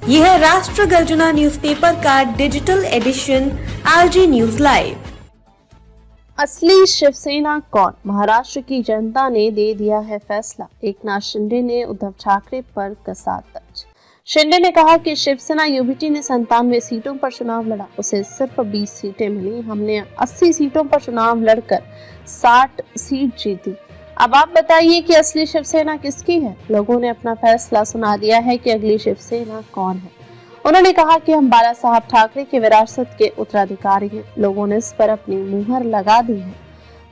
यह है राष्ट्र गर्जना न्यूज़पेपर का digital edition RG news live. असली शिवसेना कौन? महाराष्ट्र की जनता ने दे दिया है फैसला। एकनाथ शिंदे ने उद्धव ठाकरे पर कसा तंज। शिंदे ने कहा कि शिवसेना यूबीटी ने 97 सीटों पर चुनाव लड़ा, उसे सिर्फ 20 सीटें मिली। हमने 80 सीटों पर चुनाव लड़कर 60 सीट जीती। अब आप बताइए कि असली शिवसेना किसकी है? लोगों ने अपना फैसला सुना दिया है कि अगली शिवसेना कौन है। उन्होंने कहा कि हम बाला साहब ठाकरे की विरासत के उत्तराधिकारी हैं। लोगों ने इस पर अपनी मुहर लगा दी है।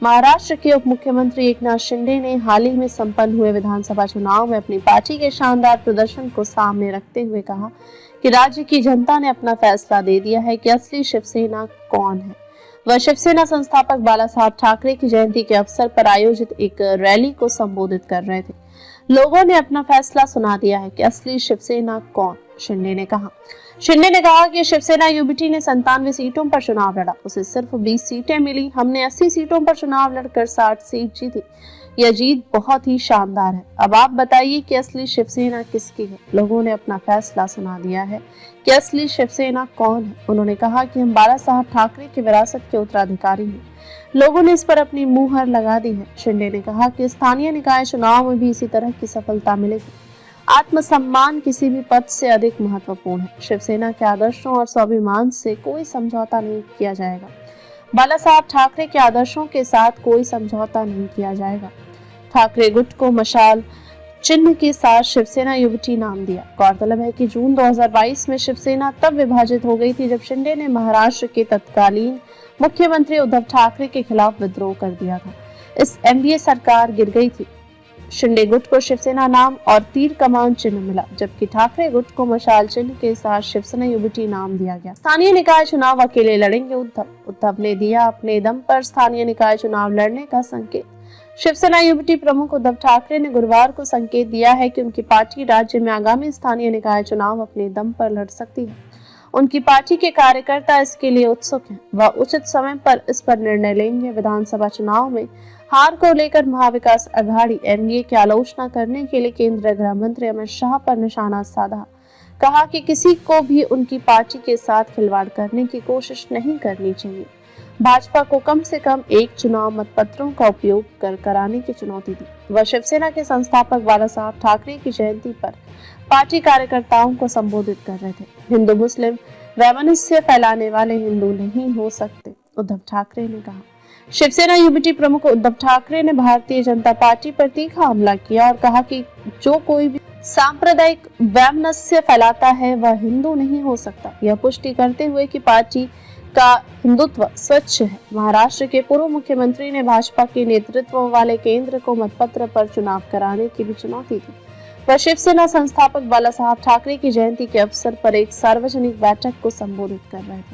महाराष्ट्र के उप मुख्यमंत्री एकनाथ शिंदे ने हाल ही में संपन्न हुए विधानसभा चुनाव में अपनी पार्टी के शानदार प्रदर्शन को सामने रखते हुए कहा कि राज्य की जनता ने अपना फैसला दे दिया है कि असली शिवसेना कौन है। वह शिवसेना संस्थापक बाला साहब ठाकरे की जयंती के अवसर पर आयोजित एक रैली को संबोधित कर रहे थे। लोगों ने अपना फैसला सुना दिया है कि असली शिवसेना कौन? शिंदे ने कहा कि शिवसेना यूबीटी ने 97 सीटों पर चुनाव लड़ा, उसे सिर्फ 20 सीटें मिली। हमने 80 सीटों पर चुनाव लड़कर 60 सीट जीती। यह जीत बहुत ही शानदार है। अब आप बताइए कि असली शिवसेना किसकी है? लोगों ने अपना फैसला सुना दिया है कि असली शिवसेना कौन है। उन्होंने कहा कि हम बाला साहब ठाकरे की विरासत के उत्तराधिकारी हैं। लोगों ने इस पर अपनी मुहर लगा दी है। शिंदे ने कहा कि स्थानीय निकाय चुनाव में भी इसी तरह की सफलता मिलेगी। आत्मसम्मान किसी भी पद से अधिक महत्वपूर्ण है। शिवसेना के आदर्शों और स्वाभिमान से कोई समझौता नहीं किया जाएगा। बाला साहब ठाकरे के आदर्शों के साथ कोई समझौता नहीं किया जाएगा। ठाकरे गुट को मशाल चिन्ह के साथ शिवसेना यूबीटी नाम दिया। गौरतलब है कि जून 2022 में शिवसेना तब विभाजित हो गई थी जब शिंदे ने महाराष्ट्र के तत्कालीन मुख्यमंत्री उद्धव ठाकरे के खिलाफ विद्रोह कर दिया था। इस एनडीए सरकार गिर गई थी। शिंदे गुट को शिवसेना नाम और तीर कमान चिन्ह मिला, जबकि ठाकरे गुट को मशाल चिन्ह के साथ शिवसेना यूबीटी नाम दिया गया। स्थानीय निकाय चुनाव अकेले लड़ेंगे उद्धव ने दिया अपने दम पर स्थानीय निकाय चुनाव लड़ने का संकेत। शिवसेना यूबीटी प्रमुख उद्धव ठाकरे ने गुरुवार को संकेत दिया है कि उनकी पार्टी राज्य में आगामी स्थानीय निकाय चुनाव अपने दम पर लड़ सकती है। उनकी पार्टी के कार्यकर्ता इसके लिए उत्सुक हैं। वह उचित समय पर इस पर निर्णय लेंगे। विधानसभा चुनाव में हार को लेकर महाविकास अघाड़ी एनडीए की आलोचना करने के लिए केंद्रीय गृह मंत्री अमित शाह पर निशाना साधा। कहा कि किसी को भी उनकी पार्टी के साथ खिलवाड़ करने की कोशिश नहीं करनी चाहिए। भाजपा को कम से कम एक चुनाव मतपत्रों का उपयोग कर कराने की चुनौती दी। वह शिवसेना के संस्थापक बाला साहब ठाकरे की जयंती पर पार्टी कार्यकर्ताओं को संबोधित कर रहे थे। हिंदू मुस्लिम वैमनस्य फैलाने वाले हिंदू नहीं हो सकते, उद्धव ठाकरे ने कहा। शिवसेना यूबीटी प्रमुख उद्धव ठाकरे ने भारतीय जनता पार्टी पर तीखा हमला किया और कहा कि जो कोई भी सांप्रदायिक वैमनस्य फैलाता है वह हिंदू नहीं हो सकता। यह पुष्टि करते हुए कि पार्टी का हिंदुत्व स्वच्छ है। महाराष्ट्र के पूर्व मुख्यमंत्री ने भाजपा के नेतृत्व वाले केंद्र को मतपत्र पर चुनाव कराने की भी चुनौती दी। वह शिवसेना संस्थापक बाला साहब ठाकरे की जयंती के अवसर पर एक सार्वजनिक बैठक को संबोधित कर रहे थे।